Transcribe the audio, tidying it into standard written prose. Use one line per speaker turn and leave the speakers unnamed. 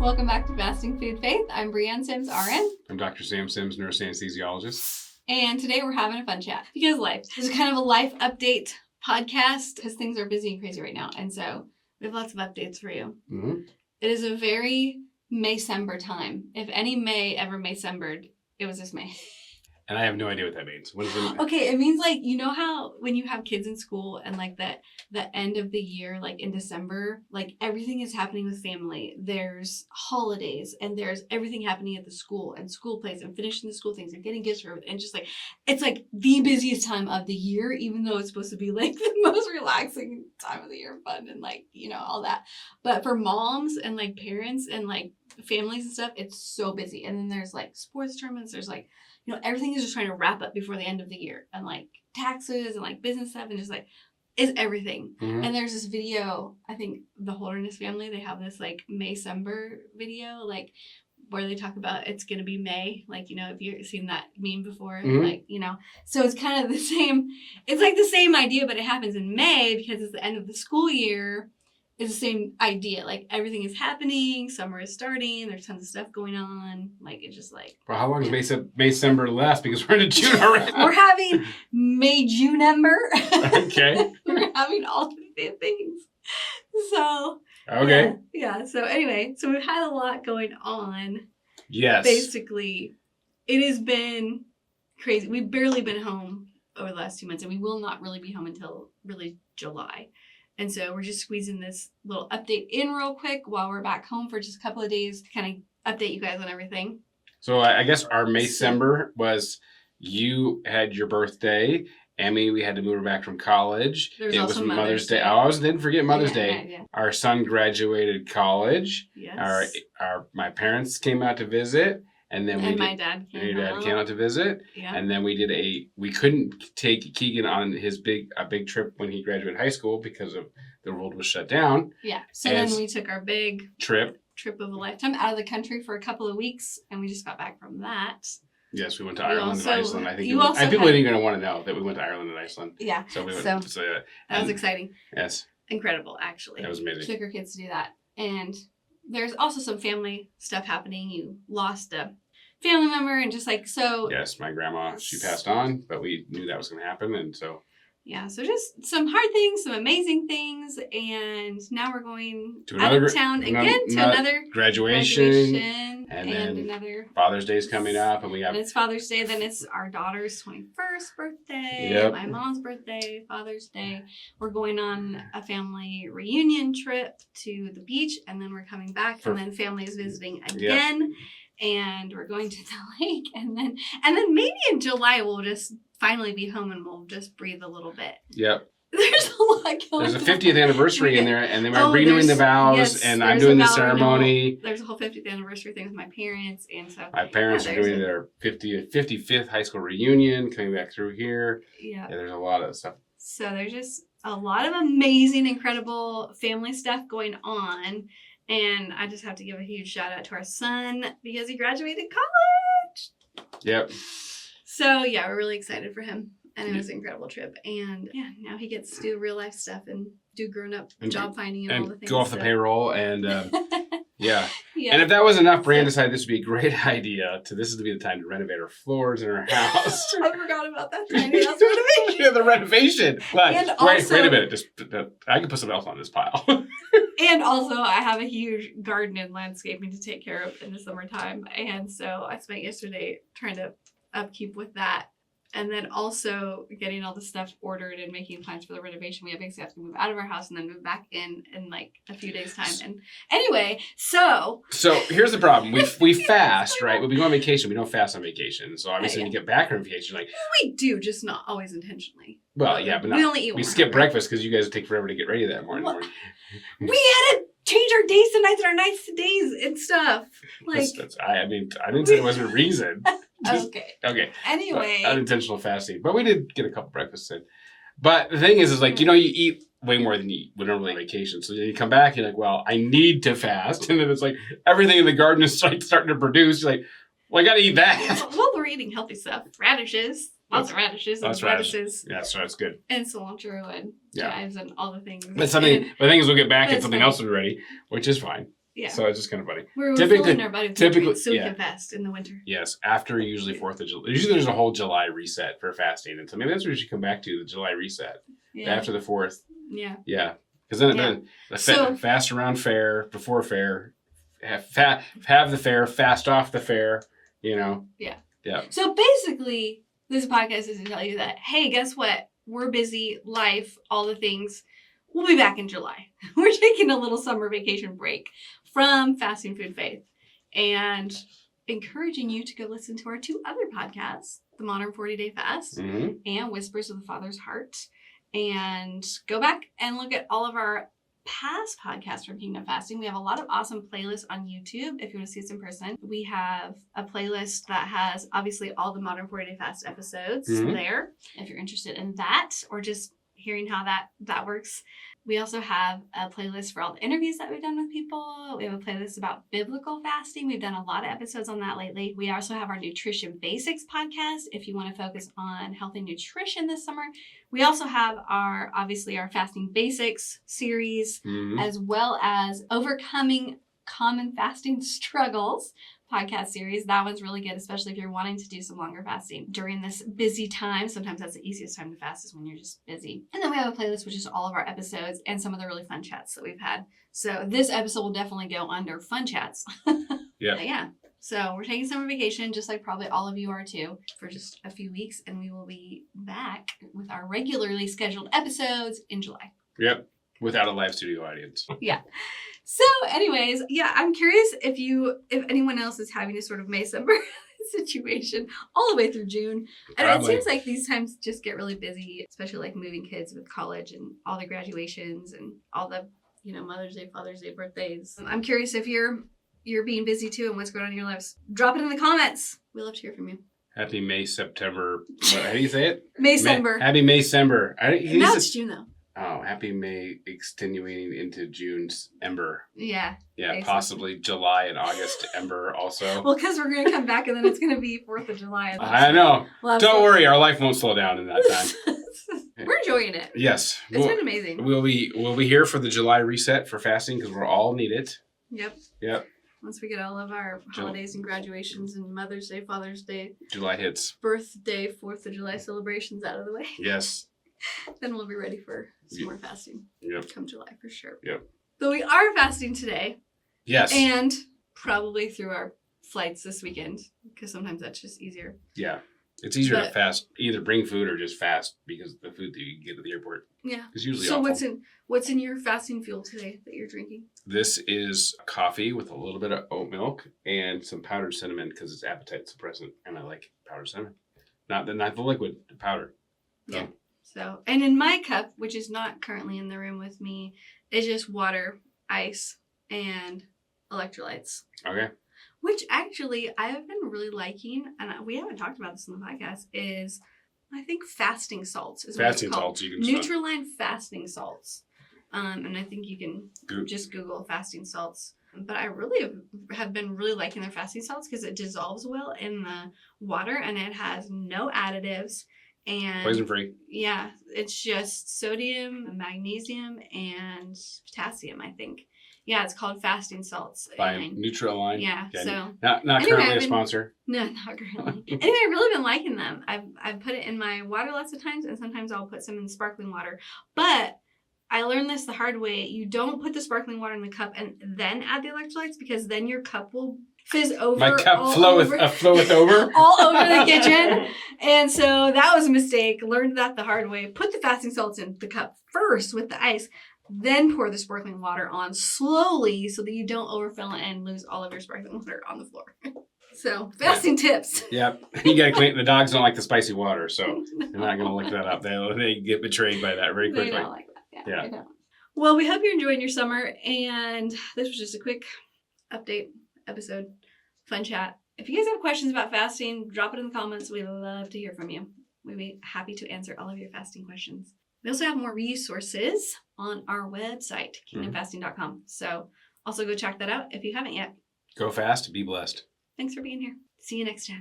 Welcome back to Fasting Food Faith. I'm Brianne Sims, RN.
I'm Dr. Sam Sims, neuroanesthesiologist.
And today we're having a fun chat because life. This is kind of a life update podcast because things are busy and crazy right now. And so we have lots of updates for you.
Mm-hmm.
It is a very May-cember time. If any May ever May-cembered, it was this May.
And I have no idea what that means. What does it mean?
Okay, it means like, you know how when you have kids in school and like the end of the year, like in December, like everything is happening with family. There's holidays and there's everything happening at the school and school plays and finishing the school things and getting gifts for everything. And just like, it's like the busiest time of the year, even though it's supposed to be like the most relaxing time of the year, fun and like, you know, all that. But for moms and like parents and like families and stuff, it's so busy. And then there's like sports tournaments, there's like, you know, everything is just trying to wrap up before the end of the year. And like taxes and like business stuff and just like, it's everything.
Mm-hmm.
And there's this video, I think the Holderness family, they have this like May-cember video, like where they talk about it's going to be May. Like, you know, if you've seen that meme before,
Mm-hmm.
like, you know, so it's kind of the same. It's like the same idea, but it happens in May because it's the end of the school year. It's the same idea. Like everything is happening. Summer is starting. There's tons of stuff going on. Like it's just like.
Well, how long is May-cember last? Because we're into June already.
We're having May-June-ember.
Okay.
We're having all the things. So.
Okay.
Yeah. So anyway, so we've had a lot going on.
Yes.
Basically, it has been crazy. We've barely been home over the last 2 months, and we will not really be home until really July. And so we're just squeezing this little update in real quick while we're back home for just a couple of days to kind of update you guys on everything.
So I guess our May-cember was you had your birthday. Emmy, we had to move her back from college.
There's
it
also
was
Mother's Day.
I always didn't forget Mother's
Yeah,
Day.
yeah.
Our son graduated college.
Yes.
My parents came out to visit. And then
my dad came
your dad came out to visit.
Yeah.
And then we couldn't take Keegan on his big trip when he graduated high school because of the world was shut down.
Yeah. So then we took our big
trip
of a lifetime out of the country for a couple of weeks, and we just got back from that.
Yes, we went to Ireland and Iceland. I think
people
are going to want to know that we went to Ireland and Iceland.
Yeah.
So we went.
That was exciting.
Yes.
Incredible, actually.
That was amazing.
Took our kids to do that. And there's also some family stuff happening. You lost a family member and just like so.
Yes, my grandma, she passed on, but we knew that was going to happen, and so.
Yeah, so just some hard things, some amazing things, and now we're going
to
out of town again to another
graduation
and another
Father's Day's coming up, and we have.
And it's Father's Day, then it's our daughter's 21st birthday,
yep.
My mom's birthday, Father's Day. We're going on a family reunion trip to the beach, and then we're coming back, and then family is visiting again. Yep. And we're going to the lake, and then maybe in July we'll just finally be home and we'll just breathe a little bit.
Yep.
There's a lot going on.
There's a 50th anniversary in there, and then we're renewing the vows, and I'm doing the ceremony.
There's a whole 50th anniversary thing with my parents, and so
my parents are doing their 55th high school reunion, coming back through here. Yeah, there's a lot of stuff.
So there's just a lot of amazing, incredible family stuff going on. And I just have to give a huge shout out to our son because he graduated college.
Yep.
So yeah, we're really excited for him. And it was an incredible trip. And yeah, now he gets to do real life stuff and do grown up job finding and all the things.
Go off the payroll and yeah.
Yeah.
And if that wasn't enough, Brianne decided this would be a great idea. This is to be the time to renovate our floors in our house.
I forgot about that tiny house renovation.
Yeah, the renovation. Like,
and
wait a minute. I can put something else on this pile.
And also, I have a huge garden and landscaping to take care of in the summertime. And so I spent yesterday trying to upkeep with that. And then also getting all the stuff ordered and making plans for the renovation. We basically have to move out of our house and then move back in like a few days' time. And anyway, So
here's the problem. We fast, right? When we go on vacation, we don't fast on vacation. So obviously when you get back from vacation, like...
We do, just not always intentionally.
Well, yeah, but
we only eat
we skip breakfast because you guys take forever to get ready that morning.
We had to change our days to nights and our nights to days and stuff. Like
I didn't say there wasn't a reason. Okay.
Anyway.
Unintentional fasting. But we did get a couple breakfasts in. But the thing is like, you eat way more than you eat when normally on vacation. So then you come back, you're like, well, I need to fast. And then it's like everything in the garden is like starting to produce. You're like, well, I got to eat that.
Well, we're eating healthy stuff. Radishes. Lots of radishes. Radishes.
Yeah, so that's good.
And cilantro and chives and all the things.
But the thing is we'll get back and something else will be ready, which is fine.
Yeah.
So it's just kind of funny.
We're
Typically-
filling our body so we can fast in the winter.
Yes, after usually 4th of July. Usually there's a whole July reset for fasting. And so maybe that's what we should come back to, the July reset.
Yeah.
After the 4th.
Yeah.
Yeah. Because then the fast around fair, before fair, have the fair, fast off the fair, you know.
Yeah.
Yeah.
So basically, this podcast is to tell you that, hey, guess what? We're busy, life, all the things. We'll be back in July. We're taking a little summer vacation break from Fasting Food Faith and encouraging you to go listen to our 2 other podcasts, The Modern 40-Day Fast and Whispers of the Father's Heart. And go back and look at all of our past podcasts from Kingdom Fasting. We have a lot of awesome playlists on YouTube if you want to see us in person. We have a playlist that has obviously all the Modern 40-Day Fast episodes there if you're interested in that or just hearing how that works. We also have a playlist for all the interviews that we've done with people. We have a playlist about biblical fasting. We've done a lot of episodes on that lately. We also have our Nutrition Basics podcast if you want to focus on healthy nutrition this summer. We also have our Fasting Basics series, as well as Overcoming Common Fasting Struggles podcast series. That one's really good, especially if you're wanting to do some longer fasting during this busy time. Sometimes that's the easiest time to fast is when you're just busy. And then we have a playlist, which is all of our episodes and some of the really fun chats that we've had. So this episode will definitely go under fun chats. Yeah. So we're taking summer vacation, just like probably all of you are too, for just a few weeks. And we will be back with our regularly scheduled episodes in July.
Yep. Without a live studio audience.
Yeah. So anyways, I'm curious if anyone else is having a sort of May-December situation all the way through June. And it seems like these times just get really busy, especially like moving kids with college and all the graduations and all the, Mother's Day, Father's Day, birthdays. I'm curious if you're being busy too and what's going on in your lives. Drop it in the comments. We love to hear from you.
Happy May, September. How do you say it?
May-December.
Happy May-December.
Now it's June though.
Oh, happy May extenuating into June's ember.
Yeah.
Yeah,
exactly.
Possibly July and August ember also.
Well, because we're going to come back and then it's going to be 4th of July.
I know. Don't worry, our life won't slow down in that time.
We're enjoying it.
Yes.
It's been amazing.
We'll be here for the July reset for fasting because we'll all need it.
Yep. Once we get all of our holidays and graduations and Mother's Day, Father's Day,
July hits.
Birthday, 4th of July celebrations out of the way.
Yes.
Then we'll be ready for some more fasting.
Yep.
Come July for sure.
Yep.
But we are fasting today.
Yes.
And probably through our flights this weekend because sometimes that's just easier.
Yeah. It's easier to fast, either bring food or just fast because the food that you can get at the airport is usually awful.
What's in your fasting fuel today that you're drinking?
This is coffee with a little bit of oat milk and some powdered cinnamon because it's appetite suppressant and I like powdered cinnamon. Not the liquid, the powder.
Yeah. So, and in my cup, which is not currently in the room with me, is just water, ice, and electrolytes.
Okay.
Which actually I have been really liking, and we haven't talked about this in the podcast, is I think fasting salts is what it's called. Fasting salts. You can Nutri-Line fasting salts. And I think you can just Google fasting salts. But I really have been really liking their fasting salts because it dissolves well in the water and it has no additives. And
poison free.
Yeah, it's just sodium, magnesium, and potassium, I think. Yeah, it's called fasting salts.
By Nutri-Line.
Yeah, so
not currently a sponsor.
No, not currently. Anyway, I've really been liking them. I've put it in my water lots of times, and sometimes I'll put some in sparkling water. But I learned this the hard way. You don't put the sparkling water in the cup and then add the electrolytes because then your cup will fizz over.
My cup floweth over.
All over the kitchen. And so that was a mistake. Learned that the hard way. Put the fasting salts in the cup first with the ice. Then pour the sparkling water on slowly so that you don't overfill it and lose all of your sparkling water on the floor. So, fasting tips.
Yep. You got to clean. The dogs don't like the spicy water, so they're not going to lick that up. They get betrayed by that very quickly.
They don't like that. Yeah. They don't. Well, we hope you're enjoying your summer, and this was just a quick update episode, fun chat. If you guys have questions about fasting, drop it in the comments. We'd love to hear from you. We'd be happy to answer all of your fasting questions. We also have more resources on our website, kingdomfasting.com. So also go check that out if you haven't yet.
Go fast, be blessed.
Thanks for being here. See you next time.